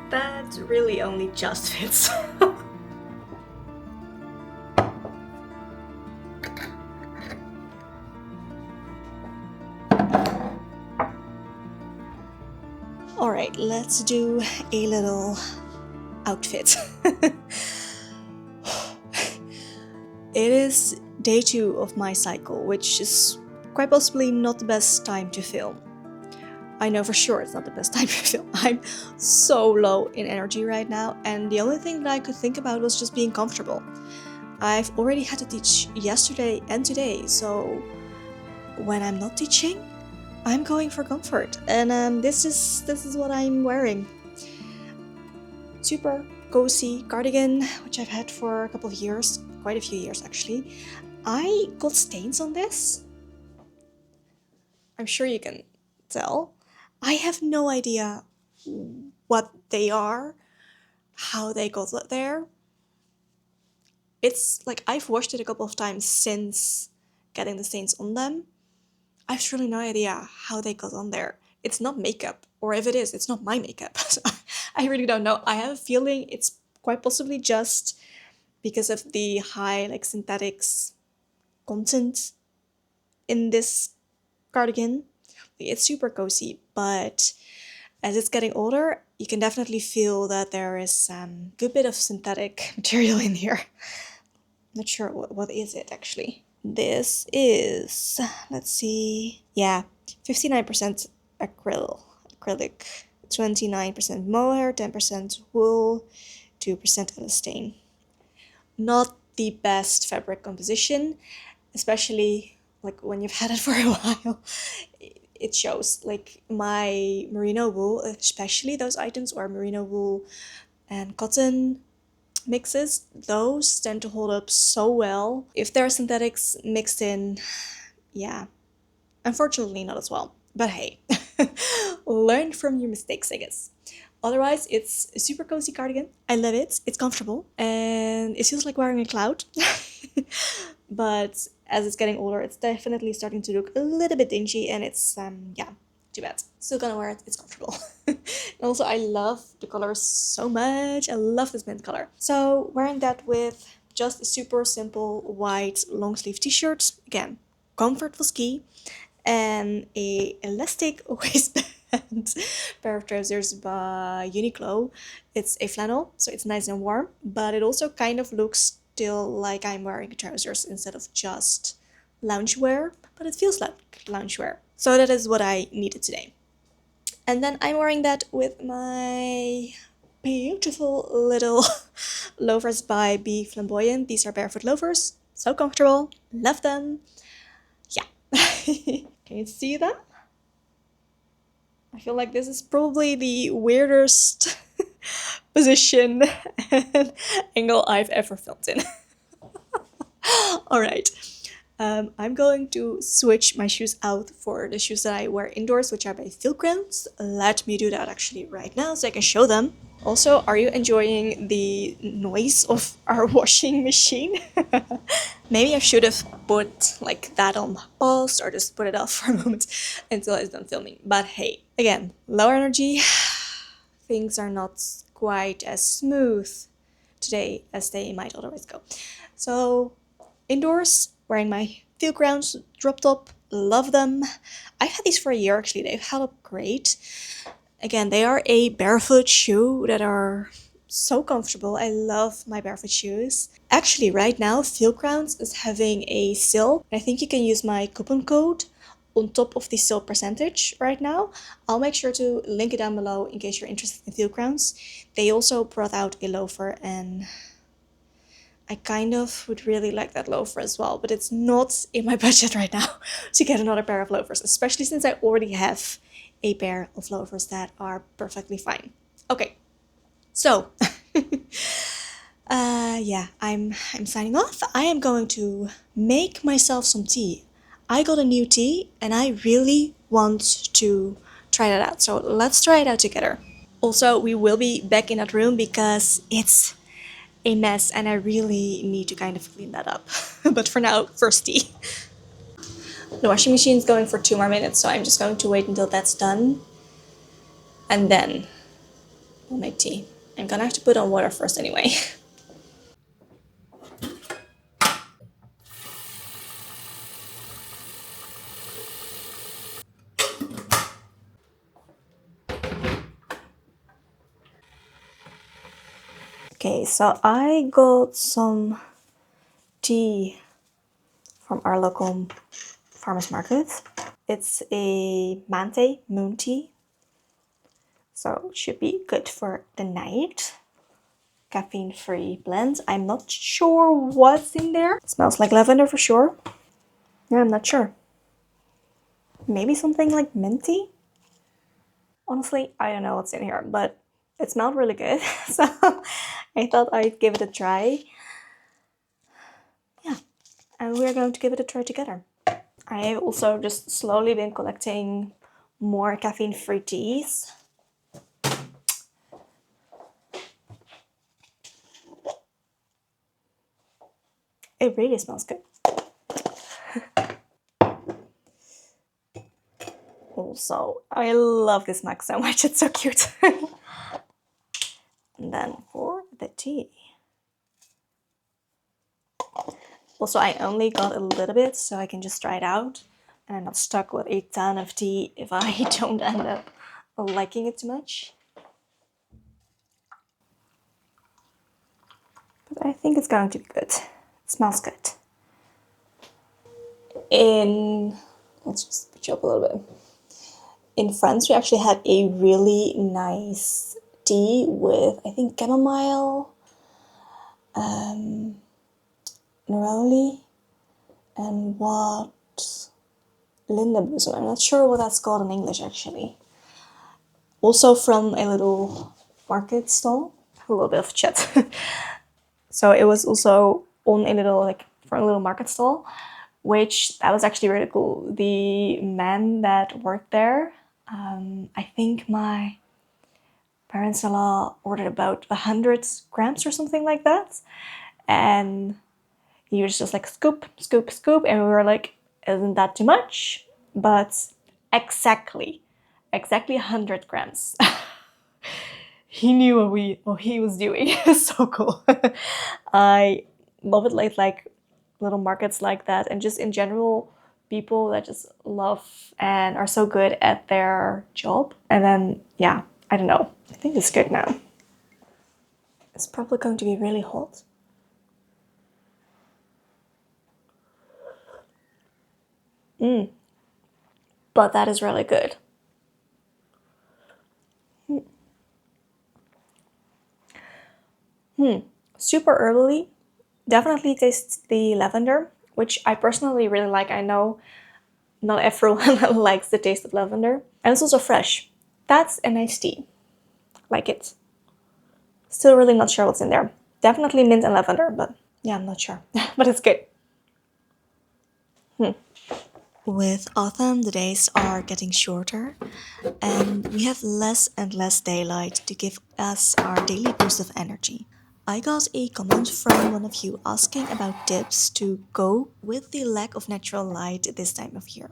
That really only just fits. Alright, let's do a little outfit. It is day 2 of my cycle, which is quite possibly not the best time to film. I know for sure it's not the best time to film. I'm so low in energy right now, and the only thing that I could think about was just being comfortable. I've already had to teach yesterday and today, so when I'm not teaching, I'm going for comfort, and this is what I'm wearing. Super cozy cardigan, which I've had for a couple of years, quite a few years actually. I got stains on this. I'm sure you can tell. I have no idea what they are, how they got there. It's like I've washed it a couple of times since getting the stains on them. I have truly no idea how they got on there. It's not makeup, or if it is, it's not my makeup. So I really don't know. I have a feeling it's quite possibly just because of the high synthetics content in this cardigan. It's super cozy, but as it's getting older, you can definitely feel that there is a good bit of synthetic material in here. Not sure what is it actually. This is, let's see, yeah, 59% acrylic, 29% mohair, 10% wool, 2% elastane. Not the best fabric composition, especially when you've had it for a while. It shows. My merino wool, especially those items or merino wool and cotton mixes, those tend to hold up so well. If there are synthetics mixed in, yeah, unfortunately not as well. But hey, learn from your mistakes, I guess. Otherwise, it's a super cozy cardigan. I love it. It's comfortable and it feels like wearing a cloud. But as it's getting older, it's definitely starting to look a little bit dingy, and it's yeah, too bad. Still gonna wear it. It's comfortable. And also, I love the color so much. I love this mint color. So wearing that with just a super simple white long sleeve t-shirt. Again, comfort was key, and a elastic waistband pair of trousers by Uniqlo. It's a flannel, so it's nice and warm, but it also kind of looks still like I'm wearing trousers instead of just loungewear, but it feels like loungewear. So that is what I needed today. And then I'm wearing that with my beautiful little loafers by Be Flamboyant. These are barefoot loafers. So comfortable. Love them. Yeah. Can you see that? I feel like this is probably the weirdest position and angle I've ever filmed in. Alright. I'm going to switch my shoes out for the shoes that I wear indoors, which are by Filkrounds. Let me do that actually right now so I can show them. Also, are you enjoying the noise of our washing machine? Maybe I should have put that on pause or just put it off for a moment until it's done filming. But hey, again, lower energy. Things are not quite as smooth today as they might otherwise go. So indoors, wearing my Filkrounds drop top, love them. I've had these for a year actually. They've held up great. Again, they are a barefoot shoe that are so comfortable. I love my barefoot shoes. Actually, right now, Filkrounds is having a sale. I think you can use my coupon code on top of the sale percentage right now. I'll make sure to link it down below in case you're interested in Filkrounds. They also brought out a loafer, and I kind of would really like that loafer as well, but it's not in my budget right now to get another pair of loafers, especially since I already have a pair of loafers that are perfectly fine. Okay, so yeah, I'm signing off. I am going to make myself some tea. I got a new tea and I really want to try that out. So let's try it out together. Also, we will be back in that room because it's a mess and I really need to kind of clean that up. But for now, first tea. The washing machine is going for 2 more minutes, so I'm just going to wait until that's done. And then we'll make tea. I'm gonna have to put on water first anyway. Okay, so I got some tea from our local farmer's market. It's a Mante moon tea, so it should be good for the night. Caffeine-free blend. I'm not sure what's in there. It smells like lavender for sure. Yeah, I'm not sure. Maybe something like minty? Honestly, I don't know what's in here, but it smelled really good, so I thought I'd give it a try. Yeah, and we're going to give it a try together. I have also just slowly been collecting more caffeine-free teas. It really smells good. Also, I love this mug so much, it's so cute. And then for the tea. Also, I only got a little bit so I can just try it out. And I'm not stuck with a ton of tea if I don't end up liking it too much. But I think it's going to be good. It smells good. Let's just switch up a little bit. In France, we actually had a really nice tea with, I think, chamomile, neroli, and what? Lindenblossom. I'm not sure what that's called in English actually. Also from a little market stall. A little bit of chat. So it was also on a little, like, from a little market stall, which that was actually really cool. The man that worked there, I think my parents-in-law ordered about 100 grams or something like that. And he was just like, scoop, scoop, scoop. And we were like, isn't that too much? But exactly 100 grams. He knew what he was doing. So cool. I love it, like little markets like that, and just in general, people that just love and are so good at their job. And then, yeah, I don't know. I think it's good now. It's probably going to be really hot. But that is really good. Super early. Definitely tastes the lavender, which I personally really like. I know not everyone likes the taste of lavender. And it's also fresh. That's a nice tea. Like it. Still really not sure what's in there. Definitely mint and lavender, but yeah, I'm not sure. But it's good. With autumn, the days are getting shorter, and we have less and less daylight to give us our daily boost of energy. I got a comment from one of you asking about tips to go with the lack of natural light this time of year.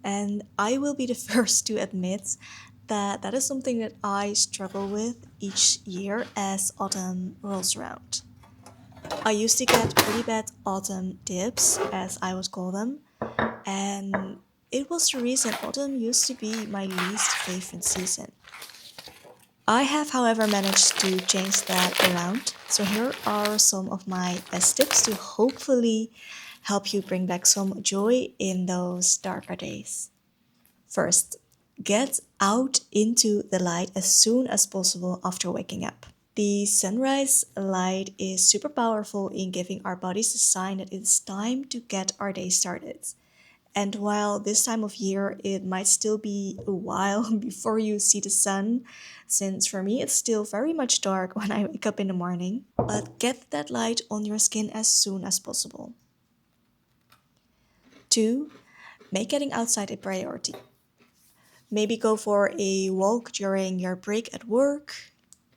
And I will be the first to admit that that is something that I struggle with each year as autumn rolls around. I used to get pretty bad autumn dips, as I would call them, and it was the reason autumn used to be my least favorite season. I have, however, managed to change that around, so here are some of my best tips to hopefully help you bring back some joy in those darker days. First, get out into the light as soon as possible after waking up. The sunrise light is super powerful in giving our bodies a sign that it's time to get our day started. And while this time of year it might still be a while before you see the sun, since for me it's still very much dark when I wake up in the morning, but get that light on your skin as soon as possible. 2. Make getting outside a priority. Maybe go for a walk during your break at work.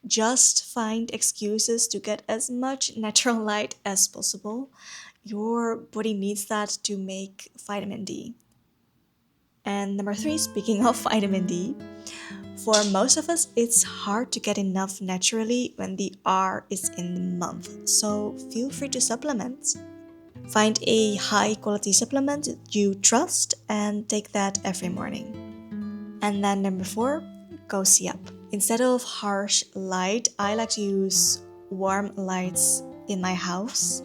Just find excuses to get as much natural light as possible. Your body needs that to make vitamin D. And number 3, speaking of vitamin D, for most of us, it's hard to get enough naturally when the R is in the month, so feel free to supplement. Find a high quality supplement you trust and take that every morning. And then number 4, cozy up. Instead of harsh light, I like to use warm lights in my house,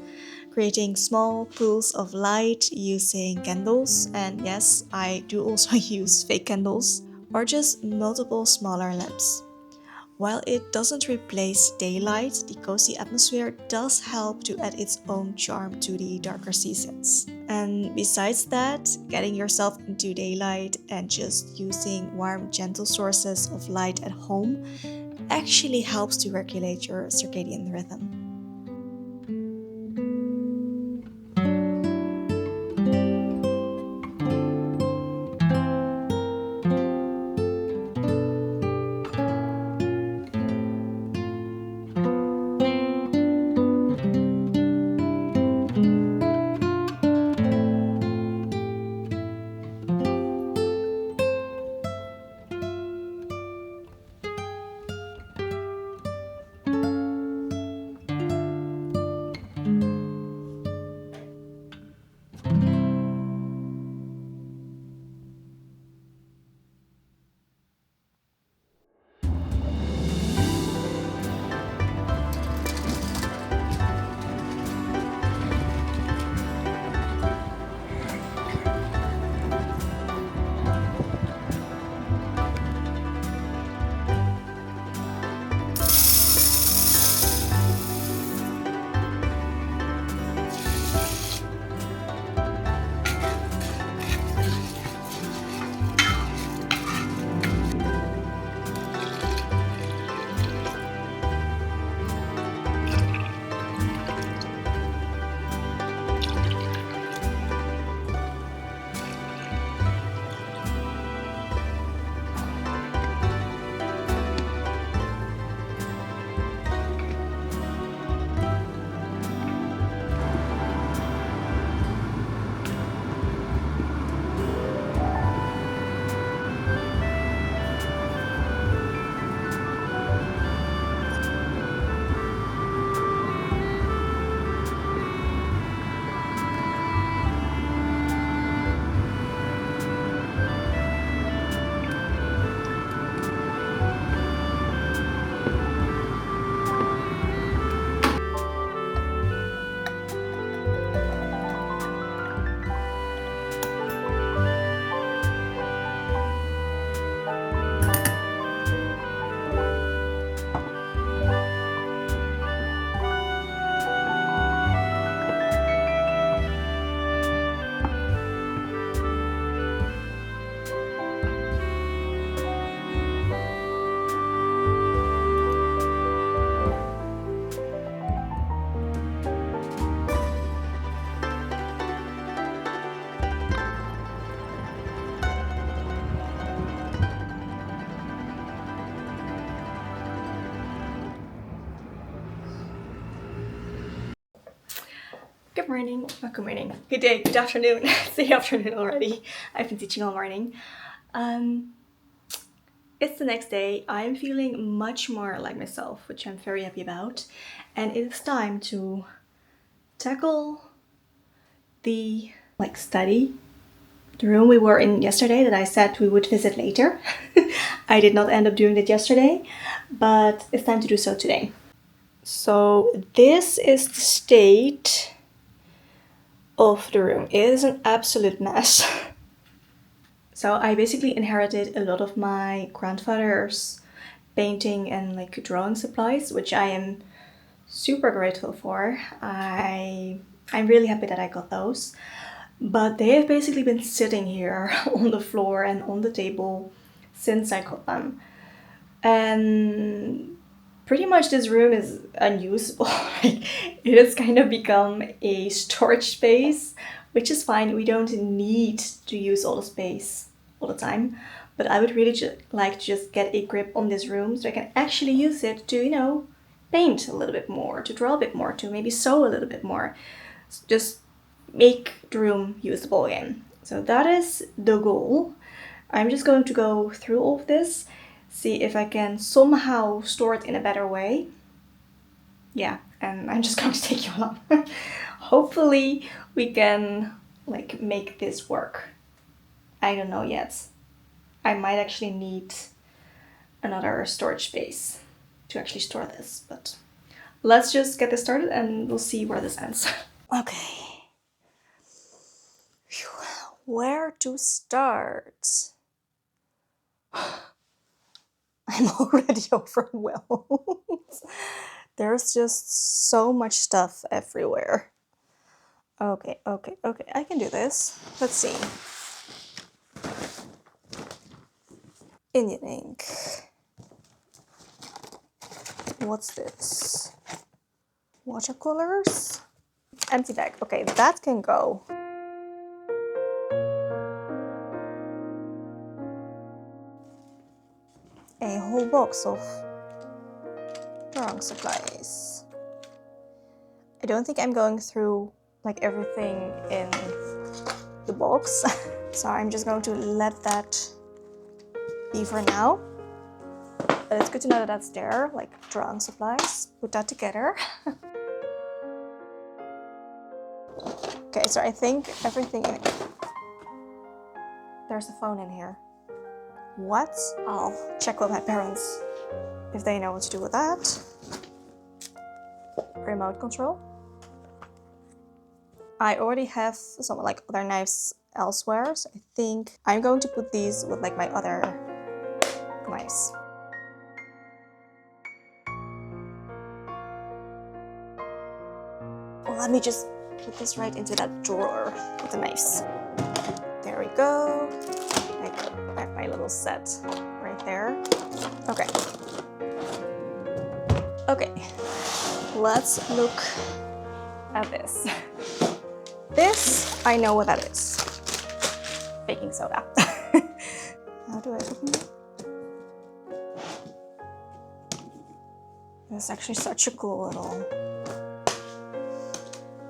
creating small pools of light using candles. And yes, I do also use fake candles or just multiple smaller lamps. While it doesn't replace daylight, the cozy atmosphere does help to add its own charm to the darker seasons. And besides that, getting yourself into daylight and just using warm, gentle sources of light at home actually helps to regulate your circadian rhythm. Good morning, good morning, good day, good afternoon. It's the afternoon already. I've been teaching all morning. It's the next day. I'm feeling much more like myself, which I'm very happy about. And it's time to tackle the study. The room we were in yesterday that I said we would visit later. I did not end up doing it yesterday, but it's time to do so today. So this is the state of the room. It is an absolute mess. So I basically inherited a lot of my grandfather's painting and drawing supplies, which I am super grateful for. I'm really happy that I got those. But they have basically been sitting here on the floor and on the table since I got them. And pretty much this room is unusable. It has kind of become a storage space, which is fine. We don't need to use all the space all the time. But I would really like to just get a grip on this room so I can actually use it to, paint a little bit more, to draw a bit more, to maybe sew a little bit more. Just make the room usable again. So that is the goal. I'm just going to go through all of this, see if I can somehow store it in a better way. Yeah, and I'm just going to take you along. Hopefully we can like make this work. I don't know yet. I might actually need another storage space to actually store this, but let's just get this started and we'll see where this ends. Okay. Phew. Where to start? I'm already overwhelmed. There's just so much stuff everywhere. Okay, I can do this. Let's see. Indian ink. What's this? Watercolors? Empty bag. Okay, that can go. A whole box of drawing supplies. I don't think I'm going through like everything in the box, so I'm just going to let that be for now. But it's good to know that that's there, like drawing supplies. Put that together. Okay, so I think everything in it. There's a phone in here. What? I'll check with my parents if they know what to do with that. Remote control. I already have some like other knives elsewhere, so I think I'm going to put these with like my other knives. Well, let me just put this right into that drawer with the knives. There we go. I have my little set right there. Okay. Okay. Let's look at this. This, I know what that is. Baking soda. How do I open it? This is actually such a cool little...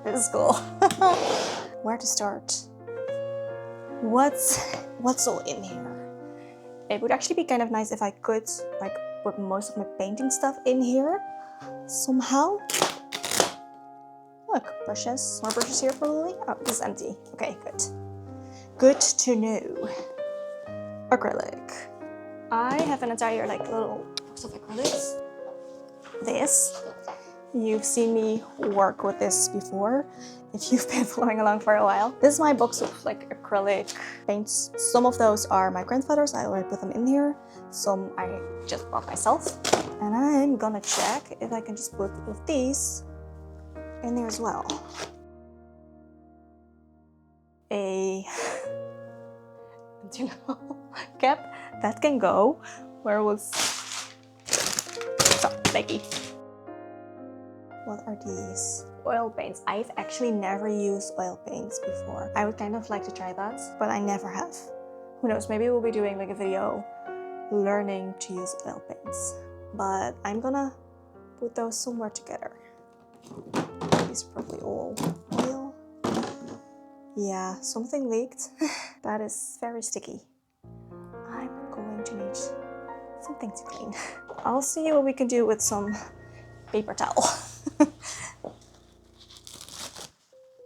This is cool. Where to start? What's all in here? It would actually be kind of nice if I could like put most of my painting stuff in here somehow. Look, brushes. More brushes here probably. Oh, this is empty. Okay, good. Good to know. Acrylic. I have an entire like little box of acrylics. This. You've seen me work with this before if you've been following along for a while. This is my box of like acrylic paints. Some of those are my grandfather's. I already put them in here. Some I just bought myself. And I'm gonna check if I can just put with these in there as well. A cap that can go. Where was so flaky? What are these? Oil paints. I've actually never used oil paints before. I would kind of like to try that, but I never have. Who knows, maybe we'll be doing like a video learning to use oil paints. But I'm gonna put those somewhere together. These are probably all oil. Yeah, something leaked. That is very sticky. I'm going to need something to clean. I'll see what we can do with some paper towel.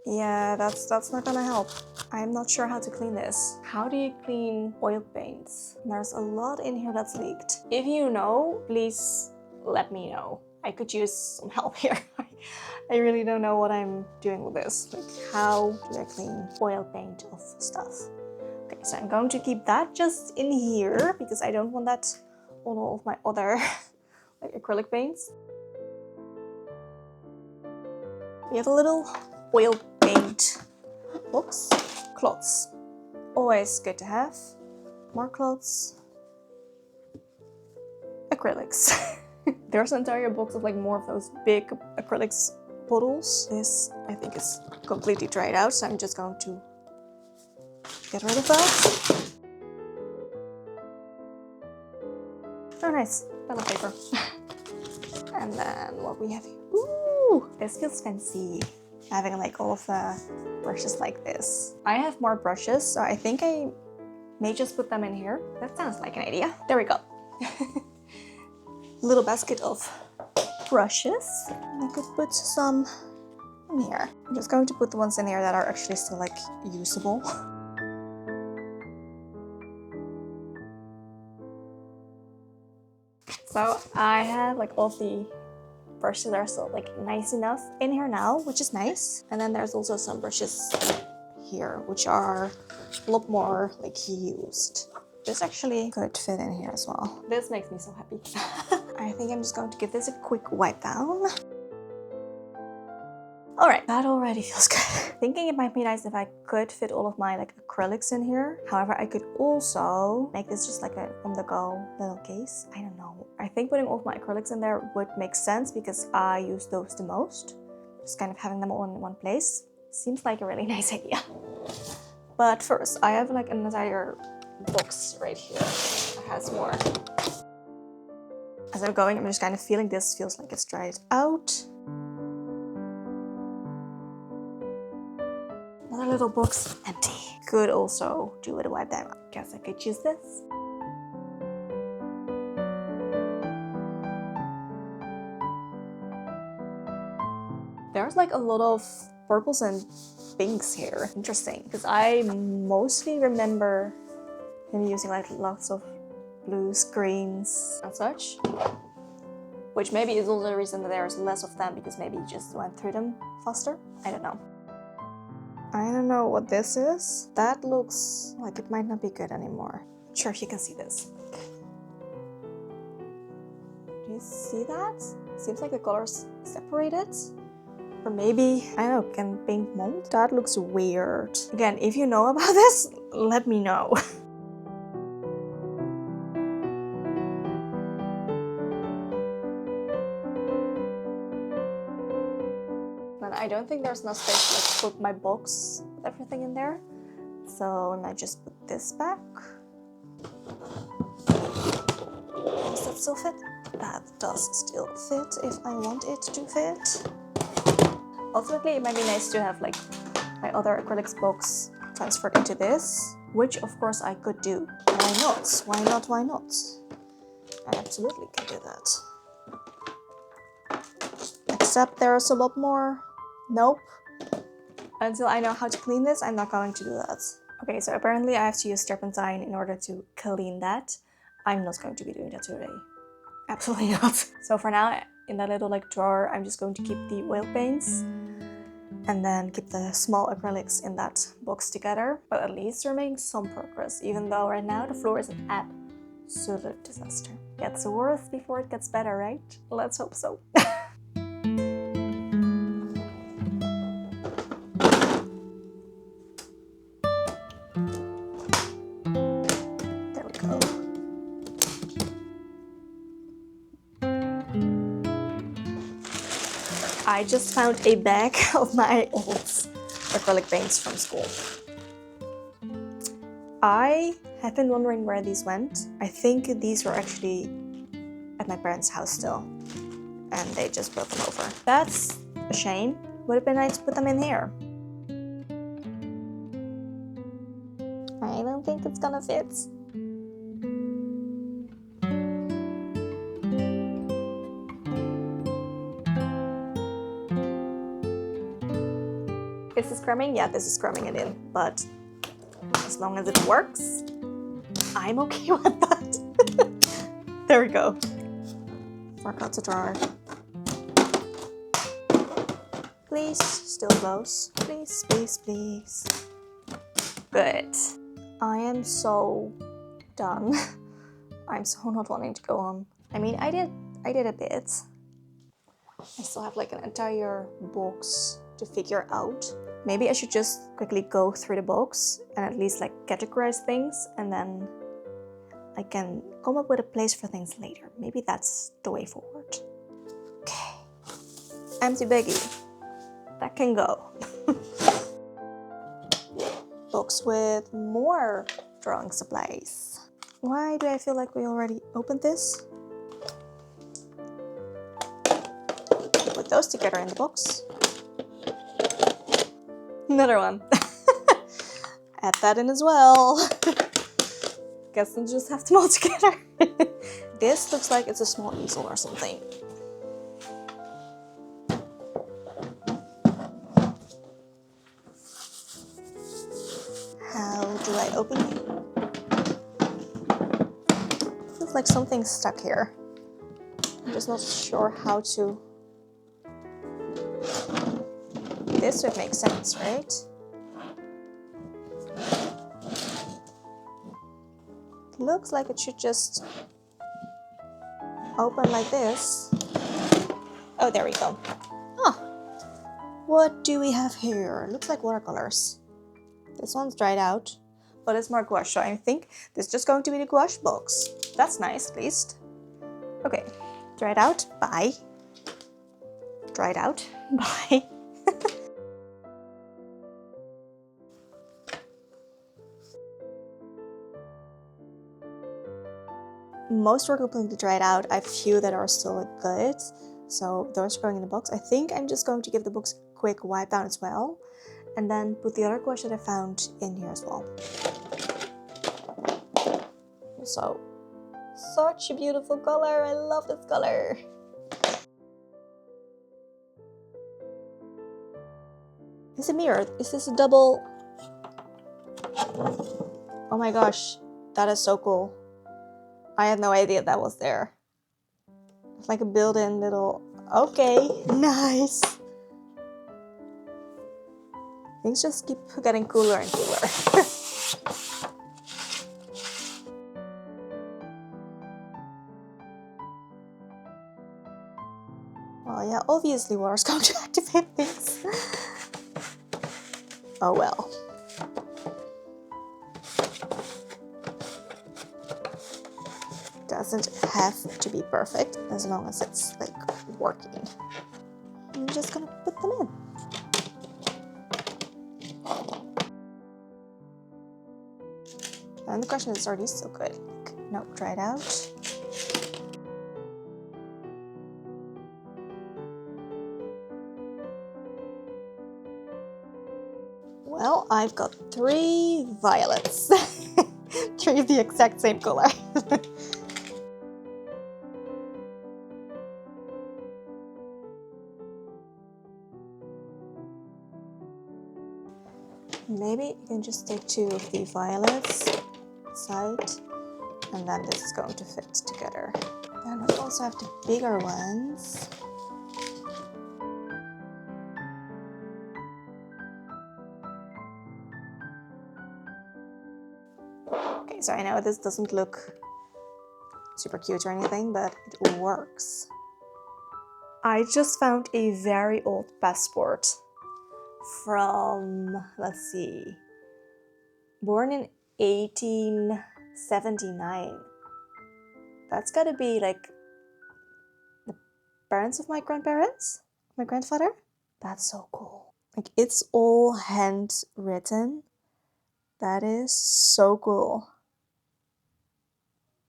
Yeah, that's not gonna help. I'm not sure how to clean this. How do you clean oil paints? There's a lot in here that's leaked. If you know, please let me know. I could use some help here. I really don't know what I'm doing with this. Like, how do I clean oil paint of stuff? Okay, so I'm going to keep that just in here because I don't want that on all of my other like acrylic paints. We have a little oil paint box. Cloths. Always good to have. More cloths. Acrylics. There's an entire box of like more of those big acrylics bottles. This I think is completely dried out, so I'm just going to get rid of that. Oh nice, toilet paper. And then what we have here. Ooh, this feels fancy. Having like all of the brushes like this. I have more brushes, so I think I May just put them in here. That sounds like an idea. There we go. Little basket of brushes. I could put some in here. I'm just going to put the ones in here that are actually still like usable. So I have like all of the brushes that are still like nice enough in here now, which is nice. And then there's also some brushes here, which are a lot more like used. This actually could fit in here as well. This makes me so happy. I think I'm just going to give this a quick wipe down. All right, that already feels good. Thinking it might be nice if I could fit all of my like acrylics in here. However, I could also make this just like a on-the-go little case. I don't know. I think putting all of my acrylics in there would make sense because I use those the most. Just kind of having them all in one place seems like a really nice idea. But first, I have like an entire box right here that has more. As I'm going, I'm just kind of feeling this feels like it's dried out. Another little box, empty. Could also do with a wipe down. Guess I could use this. There's like a lot of purples and pinks here. Interesting, because I mostly remember him using like lots of blues, greens and such. Which maybe is also the reason that there's less of them, because maybe he just went through them faster. I don't know. I don't know what this is. That looks like it might not be good anymore. Not sure if you can see this. Do you see that? Seems like the colors separated. Or maybe, I don't know, can paint mold? That looks weird. Again, if you know about this, let me know. I don't think there's enough space to put my box with everything in there. So I might just put this back. Does that still fit? That does still fit if I want it to fit. Ultimately, it might be nice to have like my other acrylics box transferred into this, which of course I could do. Why not? Why not? Why not? I absolutely can do that. Except there's a lot more. Nope. Until I know how to clean this, I'm not going to do that. Okay, so apparently I have to use turpentine in order to clean that. I'm not going to be doing that today. Absolutely not. So for now, in that little like drawer, I'm just going to keep the oil paints and then keep the small acrylics in that box together. But at least we're making some progress, even though right now the floor is an absolute disaster. Gets worse before it gets better, right? Let's hope so. I just found a bag of my old acrylic paints from school. I have been wondering where these went. I think these were actually at my parents' house still, and they just brought them over. That's a shame. Would have been nice to put them in here. I don't think it's gonna fit. Is this cramming? Yeah, this is cramming it in, but as long as it works, I'm okay with that. There we go. Forgot to drawer. Please, still close. Please, please, please. Good. I am so done. I'm so not wanting to go on. I mean, I did a bit. I still have like an entire box to figure out. Maybe I should just quickly go through the box and at least like categorize things, and then I can come up with a place for things later. Maybe that's the way forward. Okay. Empty baggie. That can go. Box with more drawing supplies. Why do I feel like we already opened this? Put those together in the box. Another one. Add that in as well. guess I'll just have them all together. This looks like it's a small easel or something. How do I open it? Feels like something's stuck here. I'm just not sure how to... This would make sense, right? It looks like it should just open like this. Oh, there we go. Huh. What do we have here? Looks like watercolors. This one's dried out, but it's more gouache, so I think this is just going to be the gouache box. That's nice, at least. Okay, dried out, bye. Dried out, bye. Most were completely dried out. I have a few that are still good, so those are going in the box. I think I'm just going to give the books a quick wipe down as well, and then put the other gouache that I found in here as well. So, such a beautiful color. I love this color. Is it mirrored? Is this a double? Oh my gosh, that is so cool. I had no idea that was there. It's like a built-in little... Okay, nice. Things just keep getting cooler and cooler. Well, yeah, obviously water's going to activate things. Oh well. Doesn't have to be perfect as long as it's like working. I'm just gonna put them in. And the question is, are these still good? Like, no, dried out. Well, I've got 3 violets. 3 of the exact same color. Maybe you can just take 2 of the violets side, and then this is going to fit together. Then we also have the bigger ones. Okay, so I know this doesn't look super cute or anything, but it works. I just found a very old passport from, let's see, born in 1879. That's gotta be like the parents of my grandparents? My grandfather? That's so cool. Like, it's all handwritten. That is so cool.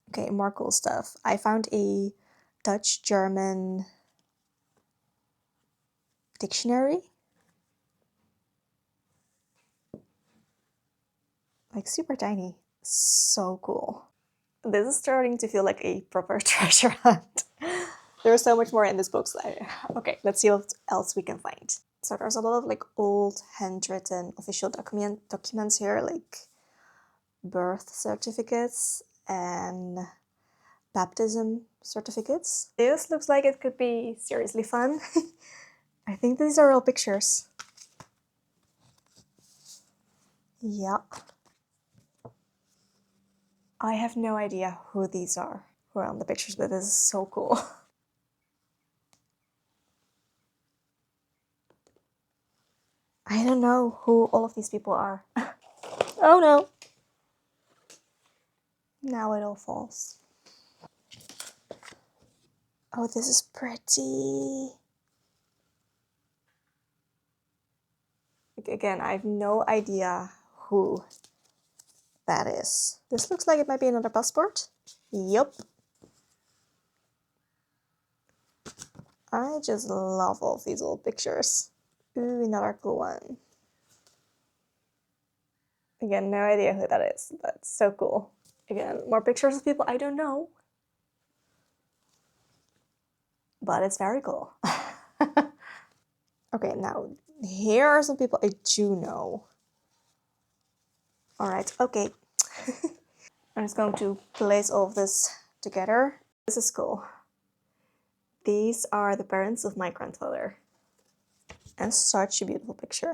Okay, more cool stuff. I found a Dutch-German dictionary. Like, super tiny. So cool. This is starting to feel like a proper treasure hunt. There's so much more in this book. Okay, let's see what else we can find. So there's a lot of like old handwritten official documents here, like birth certificates and baptism certificates. This looks like it could be seriously fun. I think these are all pictures. Yeah. I have no idea who these are, who are on the pictures, but this is so cool. I don't know who all of these people are. Oh no! Now it all falls. Oh, this is pretty. Again, I have no idea who that is. This looks like it might be another passport. Yup. I just love all of these old pictures. Ooh, another cool one. Again, no idea who that is, but so cool. Again, more pictures of people I don't know. But it's very cool. Okay, now here are some people I do know. All right, okay. I'm just going to place all of this together. This is cool. These are the parents of my grandfather. And such a beautiful picture.